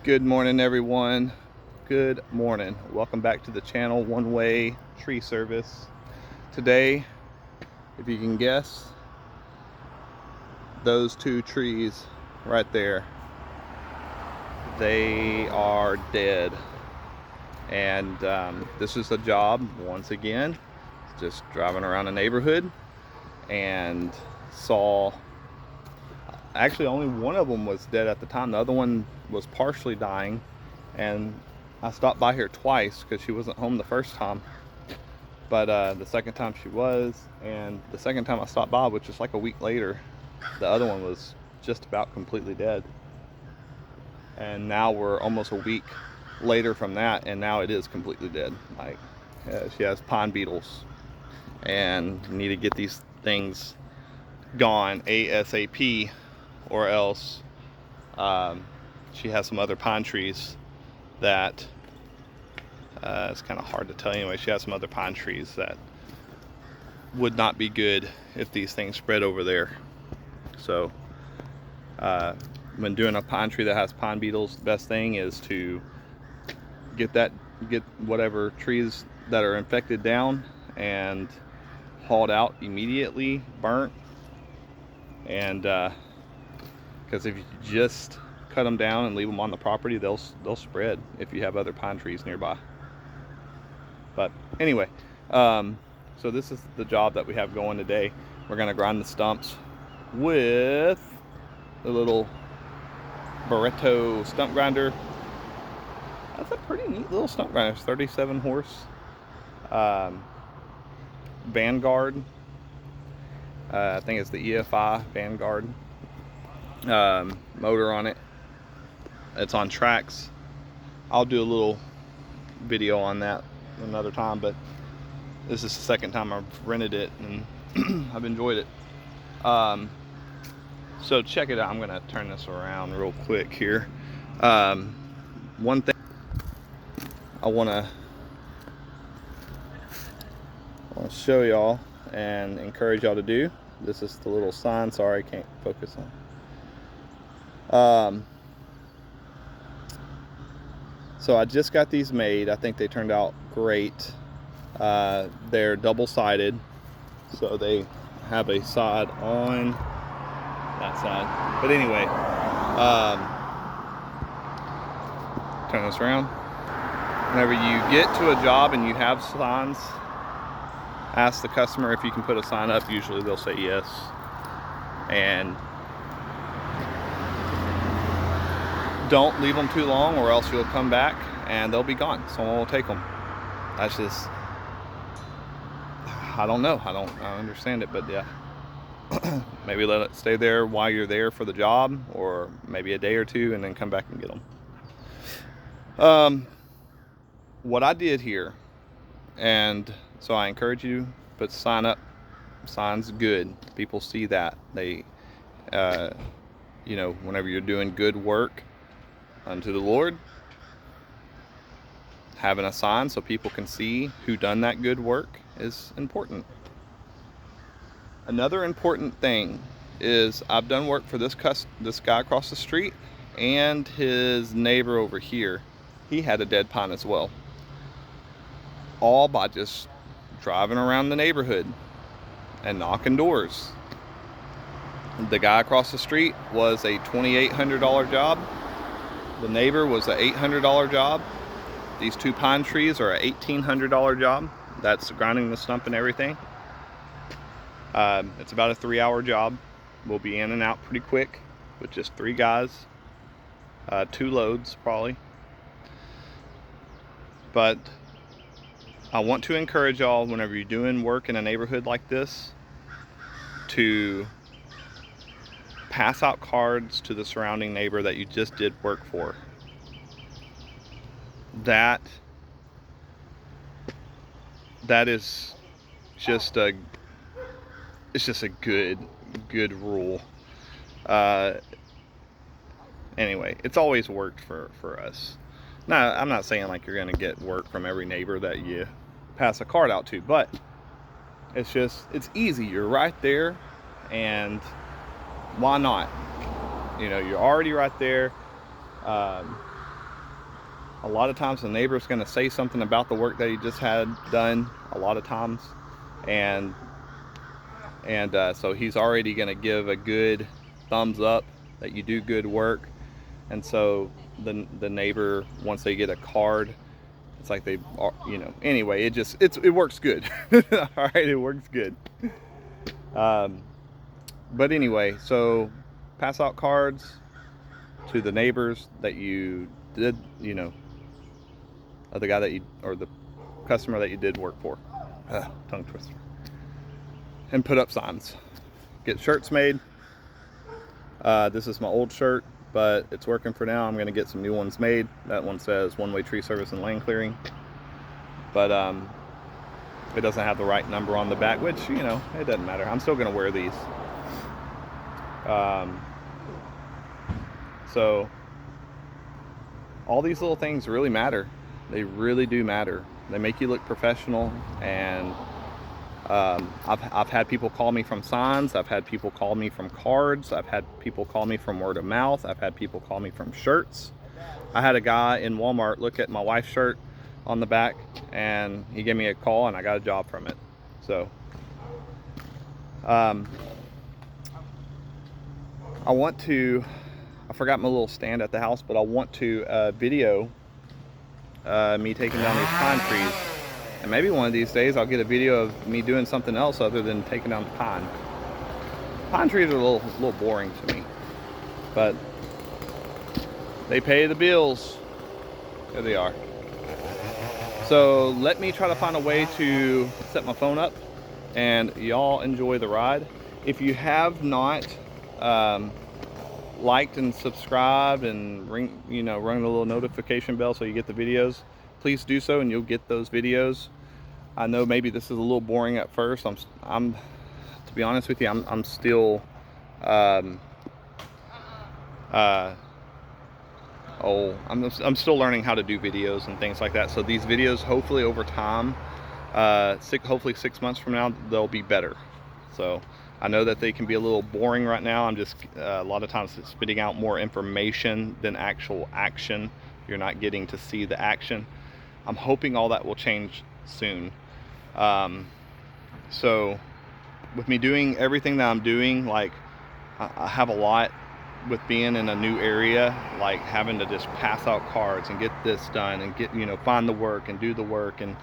Good morning, everyone. Good morning. Welcome back to the channel, One Way Tree Service. Today, if you can guess, those two trees right there, they are dead. And this is a job, once again, just driving around the neighborhood and saw, actually only one of them was dead at the time. The other one was partially dying, and I stopped by here twice because she wasn't home the first time, but the second time she was, and the second time I stopped by, which is like a week later, the other one was just about completely dead. And now we're almost a week later from that, and now it is completely dead. Like, she has pine beetles, and need to get these things gone ASAP, or else she has some other pine trees that it's kind of hard to tell anyway. She has some other pine trees that would not be good if these things spread over there. So when doing a pine tree that has pine beetles, the best thing is to get whatever trees that are infected down and hauled out immediately, burnt. And because if you just cut them down and leave them on the property, they'll spread if you have other pine trees nearby. But anyway, so this is the job that we have going today. We're going to grind the stumps with the little Barretto stump grinder. That's a pretty neat little stump grinder. It's 37 horse Vanguard. I think it's the EFI Vanguard motor on it. It's on tracks. I'll do a little video on that another time, but this is the second time I've rented it, and I've enjoyed it. So check it out. I'm gonna turn this around real quick here. One thing I wanna show y'all and encourage y'all to do. This is the little sign. Sorry, I can't focus on. So I just got these made. I think they turned out great. They're double-sided, so they have a side on that side. But anyway, turn this around. Whenever you get to a job and you have signs, ask the customer if you can put a sign up. Usually they'll say yes. And don't leave them too long, or else you'll come back and they'll be gone. Someone will take them. That's just, I don't know. I don't understand it, but yeah. Maybe let it stay there while you're there for the job, or maybe a day or two, and then come back and get them. What I did here, and so I encourage you, put sign up. Sign's good. People see that. They, you know, whenever you're doing good work unto the Lord, having a sign so people can see who done that good work is important. Another important thing is I've done work for this guy across the street, and his neighbor over here. He had a dead pine as well. All by just driving around the neighborhood and knocking doors. The guy across the street was a $2,800 job. The neighbor was an $800 job. These two pine trees are an $1,800 job. That's grinding the stump and everything. It's about a 3-hour job. We'll be in and out pretty quick with just 3 guys. 2 loads probably. But I want to encourage y'all, whenever you're doing work in a neighborhood like this, to pass out cards to the surrounding neighbor that you just did work for. That is just a, it's just a good rule. Anyway, it's always worked for us. Now, I'm not saying like you're gonna get work from every neighbor that you pass a card out to, but it's just, it's easy. You're right there, and why not? You know, you're already right there. a lot of times the neighbor's going to say something about the work that he just had done a lot of times, and so he's already going to give a good thumbs up that you do good work. And so the neighbor, once they get a card, it's like they are, you know, anyway, it works good. All right, it works good. But anyway, so pass out cards to the neighbors that you did, you know, of the guy that you, or the customer that you did work for. Tongue twister. And put up signs. Get shirts made. This is my old shirt, but it's working for now. I'm going to get some new ones made. That one says One-Way Tree Service and Land Clearing, but it doesn't have the right number on the back, which, you know, it doesn't matter. I'm still going to wear these. So all these little things really matter. They really do matter. They make you look professional. And I've had people call me from signs. I've had people call me from cards. I've had people call me from word of mouth. I've had people call me from shirts. I had a guy in Walmart look at my wife's shirt on the back, and he gave me a call, and I got a job from it. So I forgot my little stand at the house, but I want to video me taking down these pine trees. And maybe one of these days I'll get a video of me doing something else other than taking down the pine. Pine trees are a little boring to me, but they pay the bills. There they are. So let me try to find a way to set my phone up, and y'all enjoy the ride. If you have not liked and subscribed and rung the little notification bell so you get the videos, please do so, and you'll get those videos. I know maybe this is a little boring at first. I'm to be honest with you, I'm still I'm still learning how to do videos and things like that. So these videos, hopefully over time, hopefully 6 months from now, they'll be better. So I know that they can be a little boring right now. I'm just a lot of times spitting out more information than actual action. You're not getting to see the action. I'm hoping all that will change soon. So with me doing everything that I'm doing, like I have a lot with being in a new area, like having to just pass out cards and get this done and get, find the work and do the work. And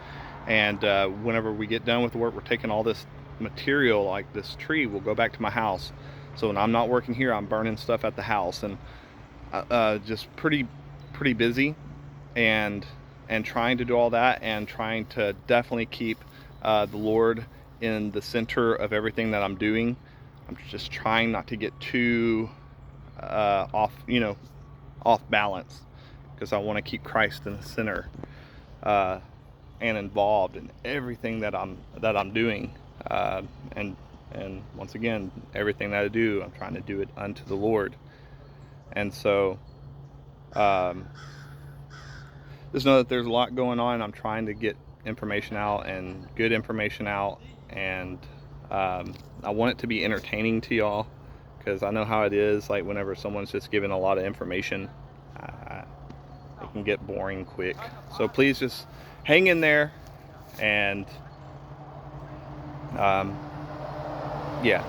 whenever we get done with the work, we're taking all this material, like this tree, will go back to my house. So when I'm not working here, I'm burning stuff at the house, and just pretty busy, and trying to do all that, and trying to definitely keep the Lord in the center of everything that I'm doing. I'm just trying not to get too off balance, because I want to keep Christ in the center and involved in everything that I'm doing. And once again, everything that I do, I'm trying to do it unto the Lord. And so just know that there's a lot going on. I'm trying to get information out, and good information out, and I want it to be entertaining to y'all, because I know how it is. Like whenever someone's just giving a lot of information, it can get boring quick. So please just hang in there, and yeah,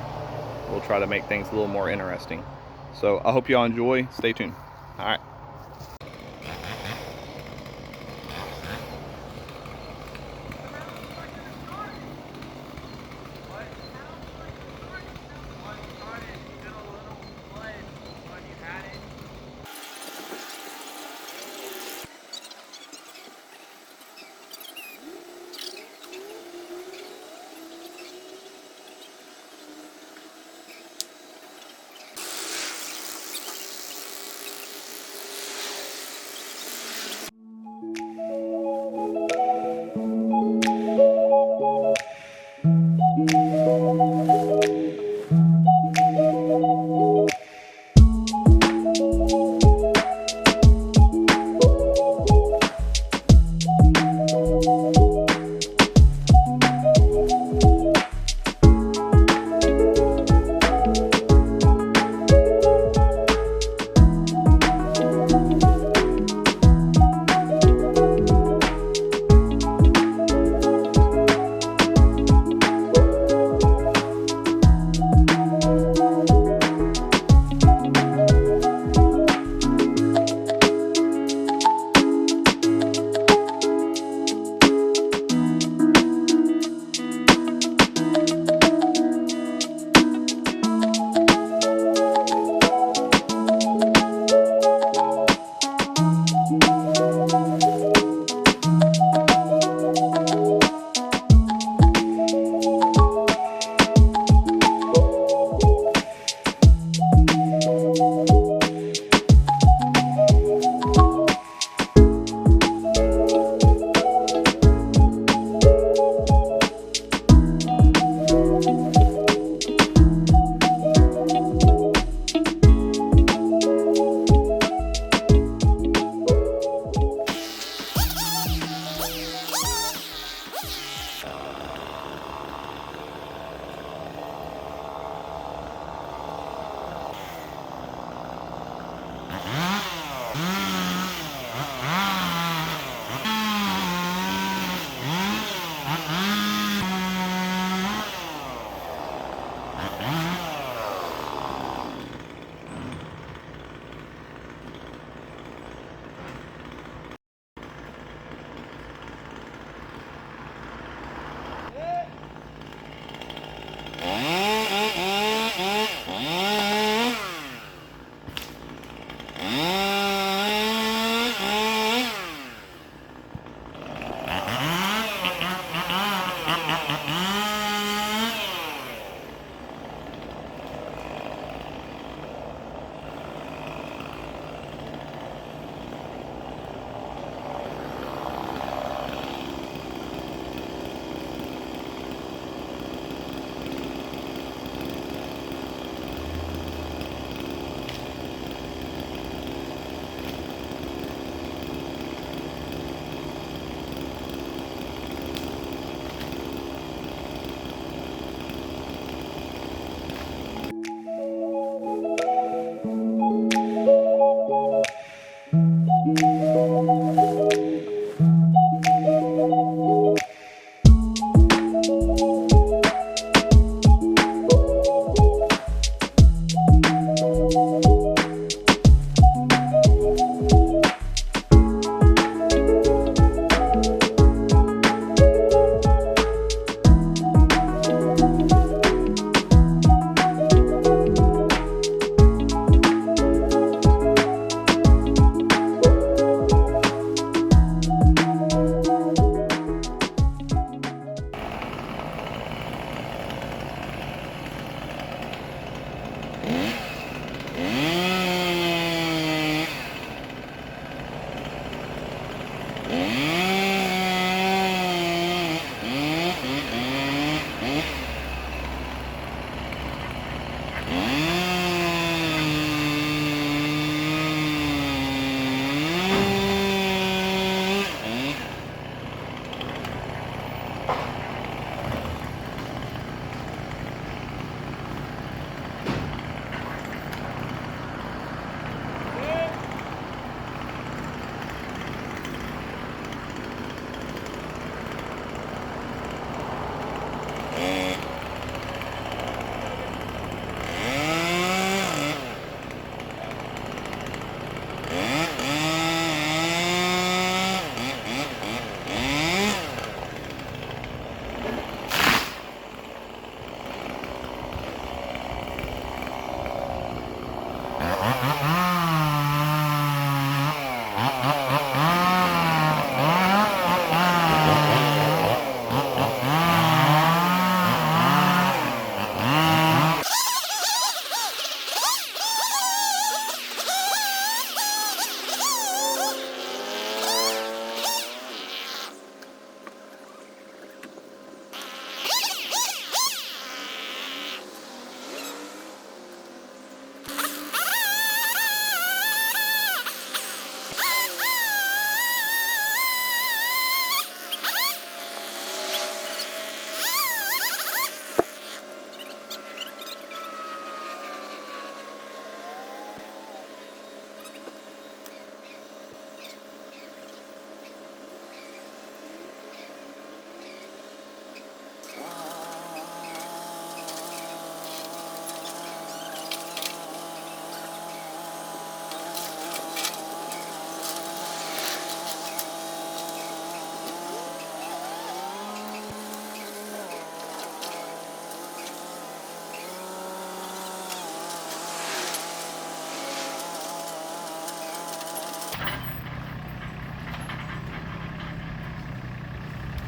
we'll try to make things a little more interesting. So I hope y'all enjoy. Stay tuned. All right.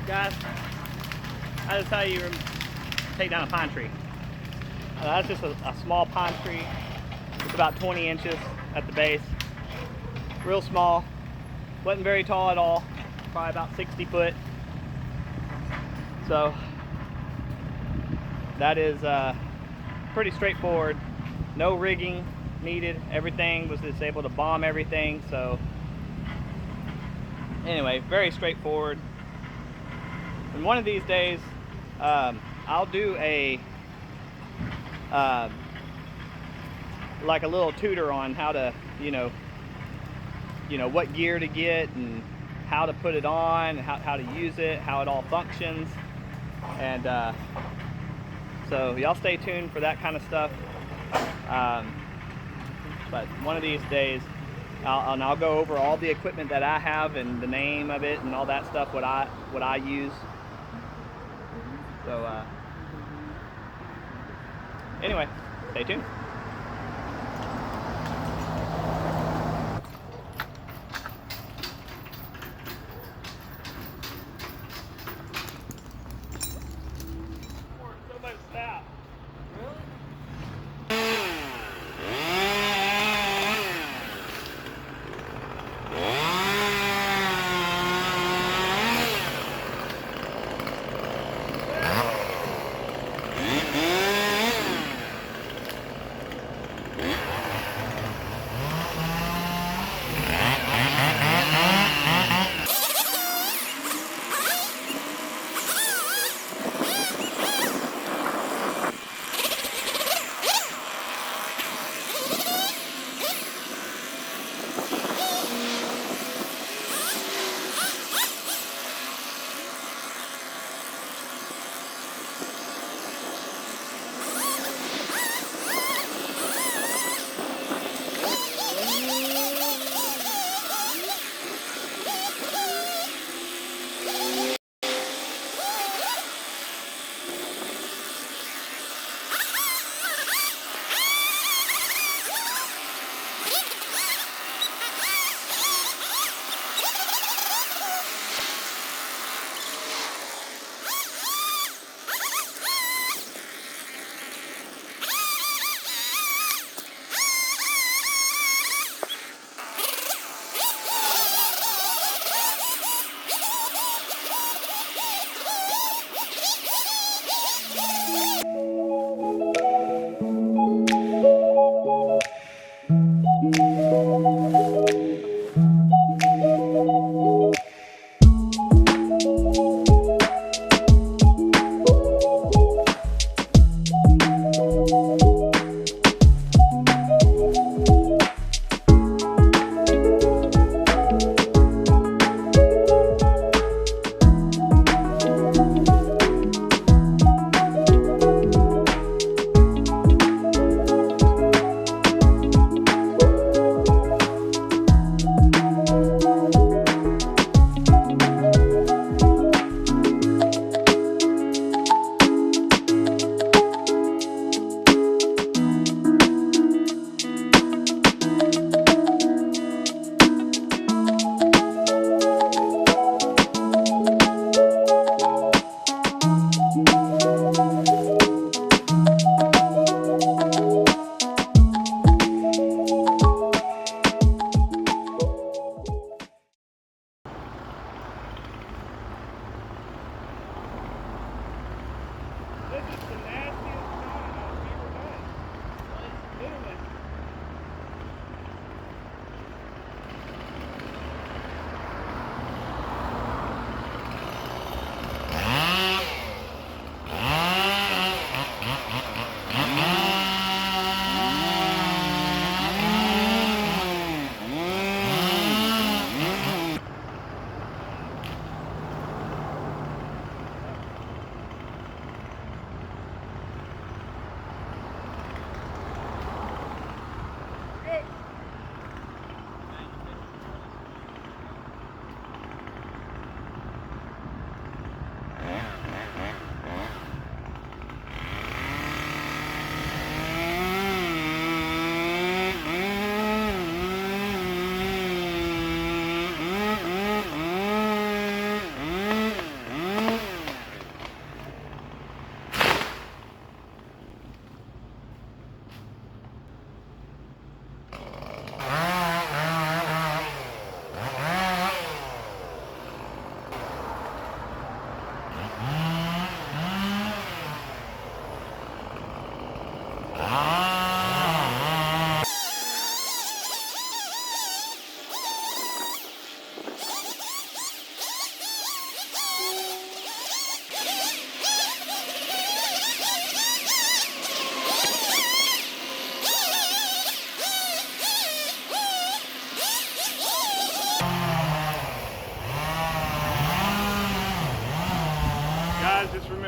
Guys, I just tell you take down a pine tree. That's just a small pine tree. It's about 20 inches at the base. Real small. Wasn't very tall at all. Probably about 60 foot. So that is pretty straightforward. No rigging needed. Everything was just able to bomb everything. So anyway, very straightforward. And one of these days, I'll do a like a little tutor on how to, you know what gear to get and how to put it on, how to use it, how it all functions, and so y'all stay tuned for that kind of stuff. But one of these days, I'll go over all the equipment that I have and the name of it and all that stuff, what I use. So anyway, stay tuned.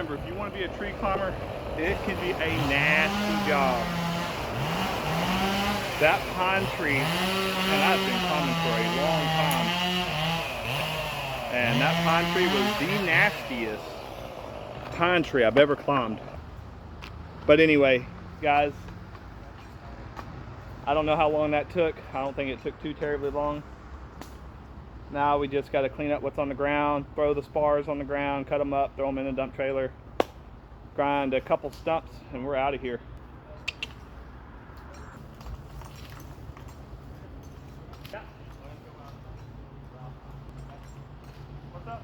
remember, if you want to be a tree climber, it can be a nasty job. That pine tree, and I've been climbing for a long time, and that pine tree was the nastiest pine tree I've ever climbed. But anyway, guys, I don't know how long that took. I don't think it took too terribly long. Now we just got to clean up what's on the ground, throw the spars on the ground, cut them up, throw them in the dump trailer, grind a couple stumps, and we're out of here. What's up?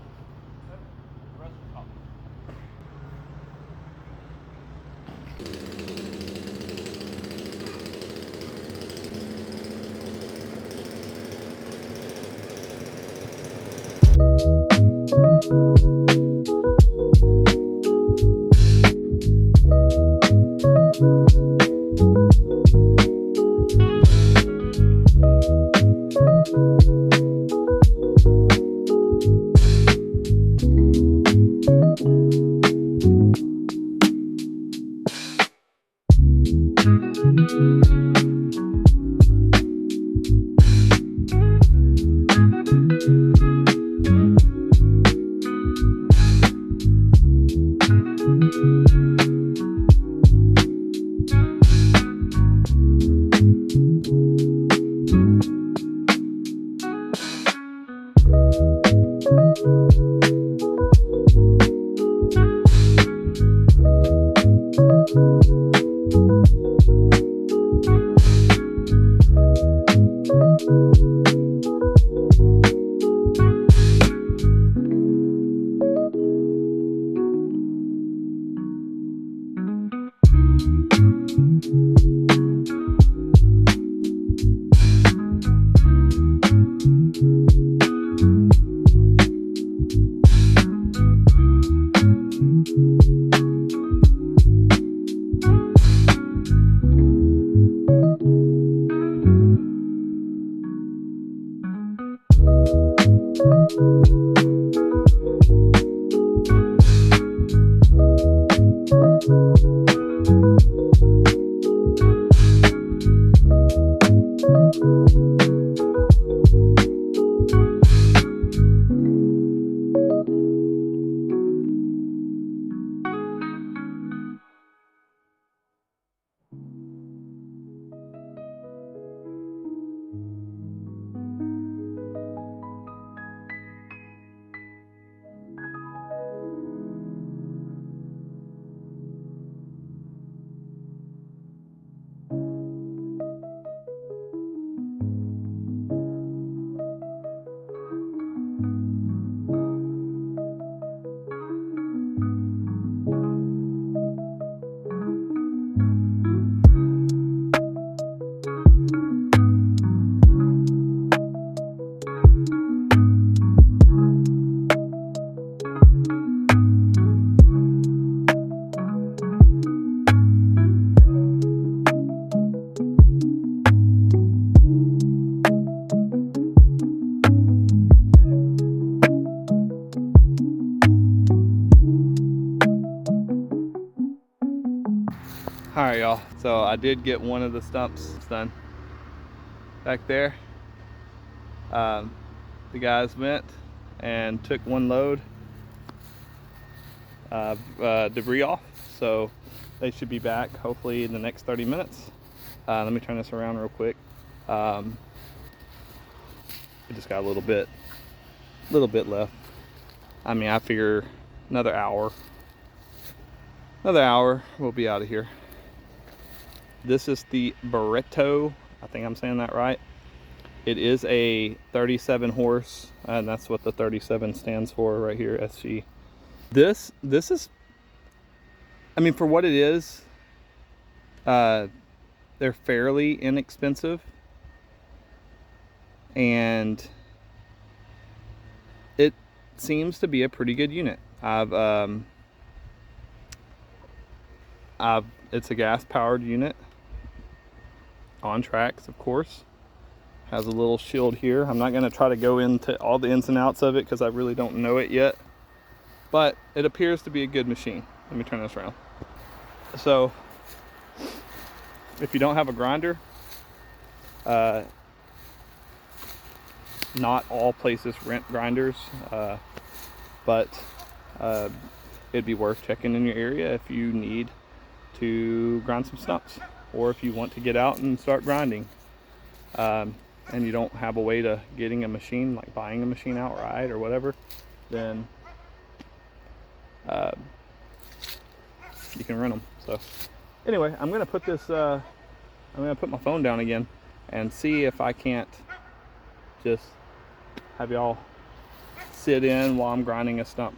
All right, y'all, so I did get one of the stumps done back there. The guys went and took one load of debris off, so they should be back hopefully in the next 30 minutes. Let me turn this around real quick. We just got a little bit left. I mean, I figure another hour we'll be out of here. This is the Barretto, I think I'm saying that right. It is a 37 horse, and that's what the 37 stands for right here, SG. This is, I mean, for what it is, they're fairly inexpensive, and it seems to be a pretty good unit. It's a gas powered unit on tracks, of course. Has a little shield here. I'm not going to try to go into all the ins and outs of it because I really don't know it yet. but it appears to be a good machine. Let me turn this around. So if you don't have a grinder, not all places rent grinders, but it'd be worth checking in your area if you need to grind some stumps, or if you want to get out and start grinding, and you don't have a way to getting a machine, like buying a machine outright or whatever, then you can rent them. So anyway, I'm gonna put this I'm gonna put my phone down again and see if I can't just have y'all sit in while I'm grinding a stump.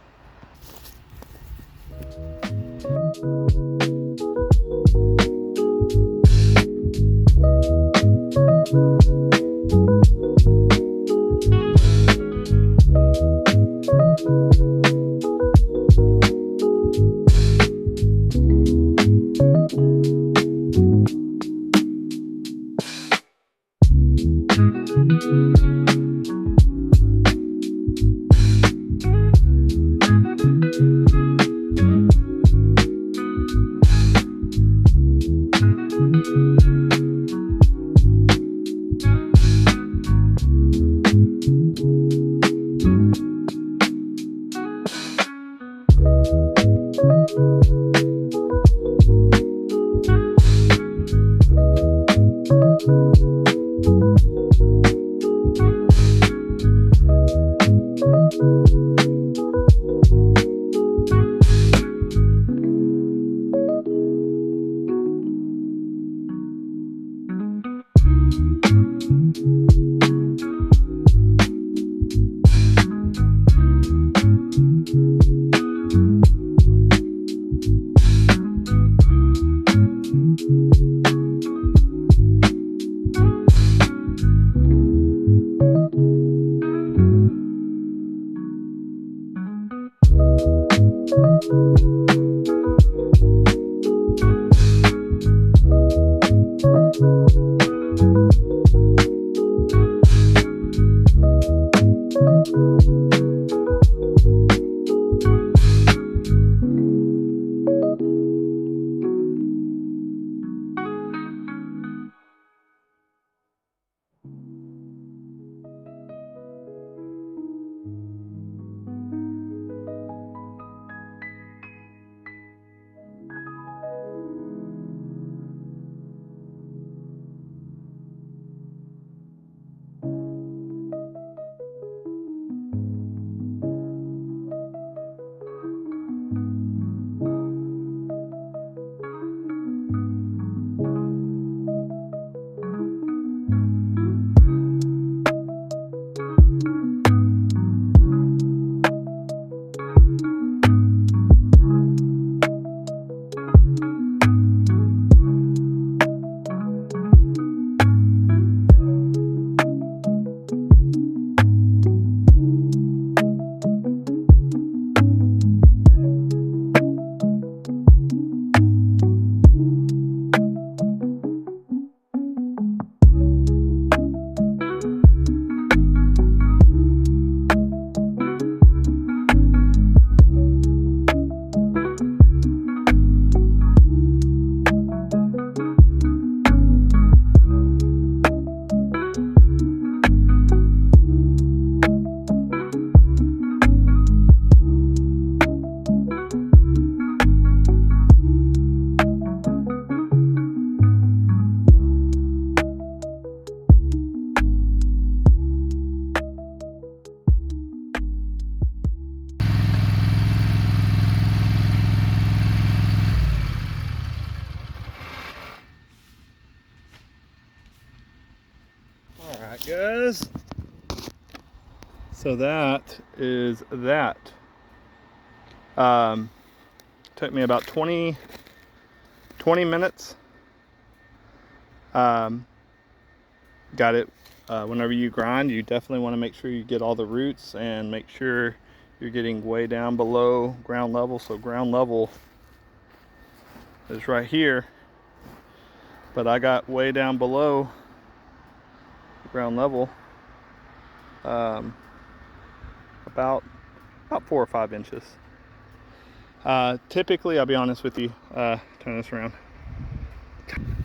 Alright guys, so that is that. Took me about 20 minutes. Got it. Whenever you grind, you definitely want to make sure you get all the roots and make sure you're getting way down below ground level. So ground level is right here, but I got way down below ground level, about 4 or 5 inches. Typically, I'll be honest with you, turn this around.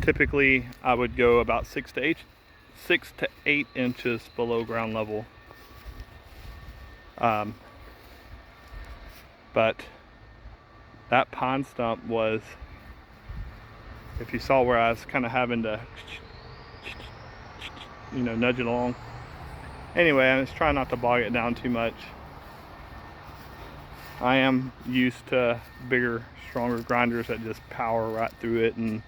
Typically, I would go about 6 to 8 inches below ground level. But that pine stump was, if you saw where I was kind of having to, you know, nudge it along. Anyway, I was trying not to bog it down too much. I am used to bigger, stronger grinders that just power right through it, and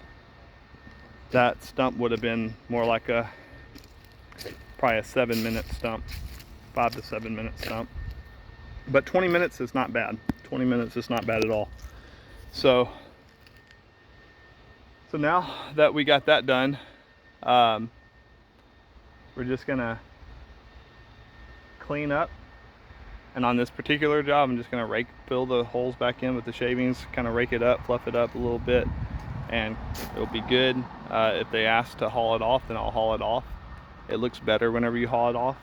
that stump would have been more like probably a 7-minute stump, 5 to 7 minute stump. But 20 minutes is not bad. 20 minutes is not bad at all. So now that we got that done, we're just gonna clean up. And on this particular job, I'm just gonna fill the holes back in with the shavings, kind of rake it up, fluff it up a little bit, and it'll be good. If they ask to haul it off, then I'll haul it off. It looks better whenever you haul it off.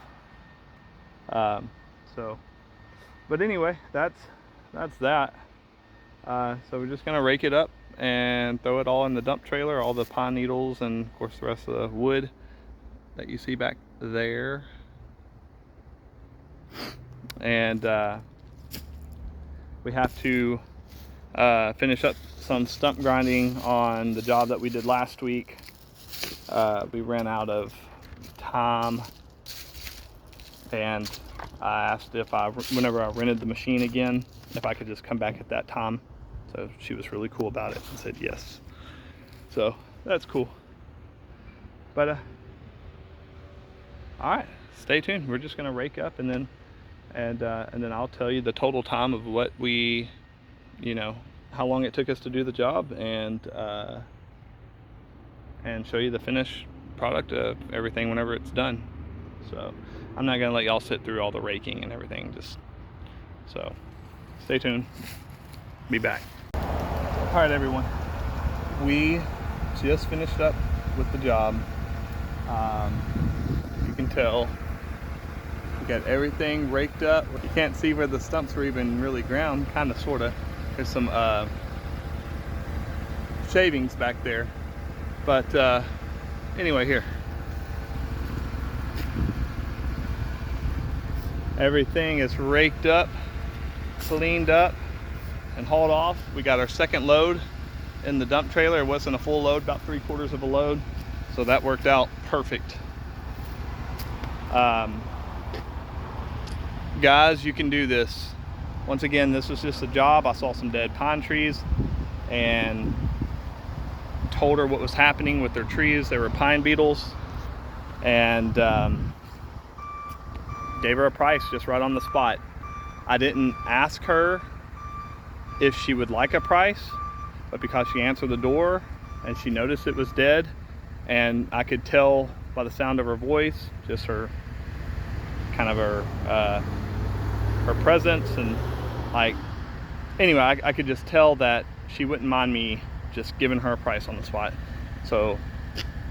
But anyway, that's that. So we're just gonna rake it up and throw it all in the dump trailer, all the pine needles, and of course the rest of the wood that you see back there. And we have to finish up some stump grinding on the job that we did last week. We ran out of time, and I asked if whenever I rented the machine again, if I could just come back at that time. So she was really cool about it and said yes. So that's cool. But all right, stay tuned. We're just gonna rake up, and then I'll tell you the total time of what we, you know, how long it took us to do the job, and show you the finished product of everything whenever it's done. So I'm not gonna let y'all sit through all the raking and everything, so stay tuned. Be back. All right, everyone, we just finished up with the job. You can tell we got everything raked up. You can't see where the stumps were even really ground, kind of, sort of. There's some shavings back there, but anyway, here. Everything is raked up, cleaned up, and hauled off. We got our second load in the dump trailer. It wasn't a full load, about 3/4 of a load, so that worked out perfect. Guys, you can do this. Once again, this was just a job. I saw some dead pine trees and told her what was happening with their trees. They were pine beetles, and gave her a price just right on the spot. I didn't ask her if she would like a price, but because she answered the door and she noticed it was dead, and I could tell by the sound of her voice, just her kind of her presence, and like, anyway, I could just tell that she wouldn't mind me just giving her a price on the spot. So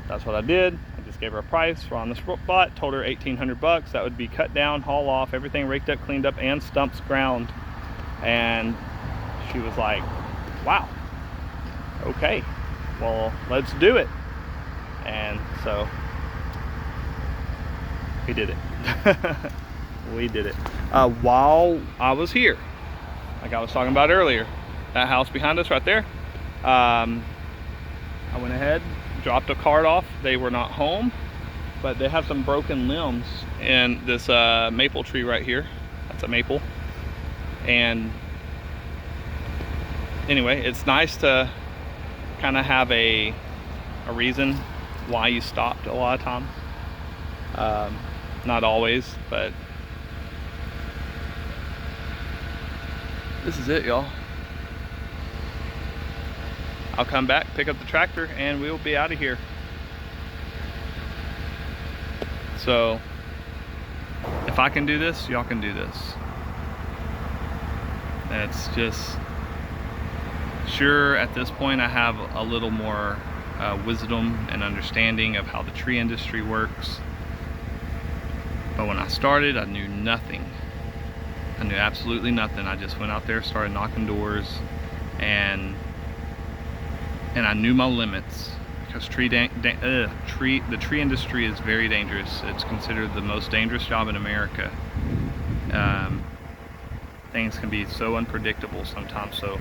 that's what I did. I just gave her a price right on the spot, told her $1,800. That would be cut down, haul off, everything raked up, cleaned up, and stumps ground. And she was like, wow, okay, well, let's do it. And so we did it. We did it. While I was here, like I was talking about earlier, that house behind us right there, I went ahead, dropped a cart off. They were not home, but they have some broken limbs in this maple tree right here. That's a maple. And anyway, it's nice to kind of have a reason why you stopped a lot of times. Not always, but this is it, y'all. I'll come back, pick up the tractor, and we'll be out of here. So if I can do this, y'all can do this. It's just, sure, at this point I have a little more wisdom and understanding of how the tree industry works, but when I started, I knew nothing. I knew absolutely nothing. I just went out there, started knocking doors, and I knew my limits, because the tree industry is very dangerous. It's considered the most dangerous job in America. Things can be so unpredictable sometimes, so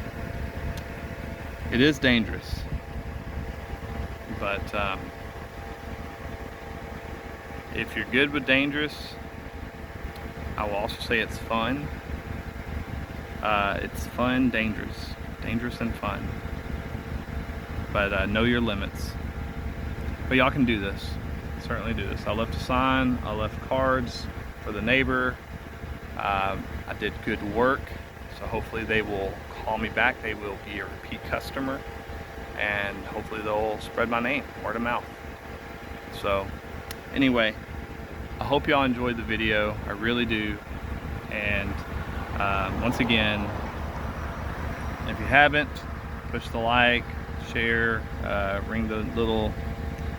it is dangerous. But if you're good with dangerous, I will also say it's fun. It's fun, dangerous and fun. But know your limits. But y'all can do this. Certainly do this. I left a sign. I left cards for the neighbor. I did good work, so hopefully they will call me back. They will be a repeat customer, and hopefully they'll spread my name, word of mouth. So anyway, I hope y'all enjoyed the video. I really do. And once again, if you haven't, push the like, share, ring the little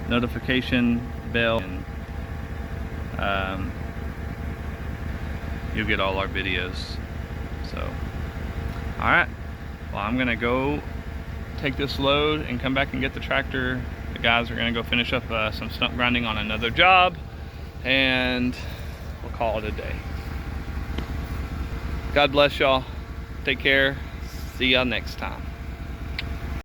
notification bell, and you'll get all our videos. So, all right, well, I'm gonna go take this load and come back and get the tractor. The guys are gonna go finish up some stump grinding on another job, and we'll call it a day. God bless y'all. Take care. See y'all next time.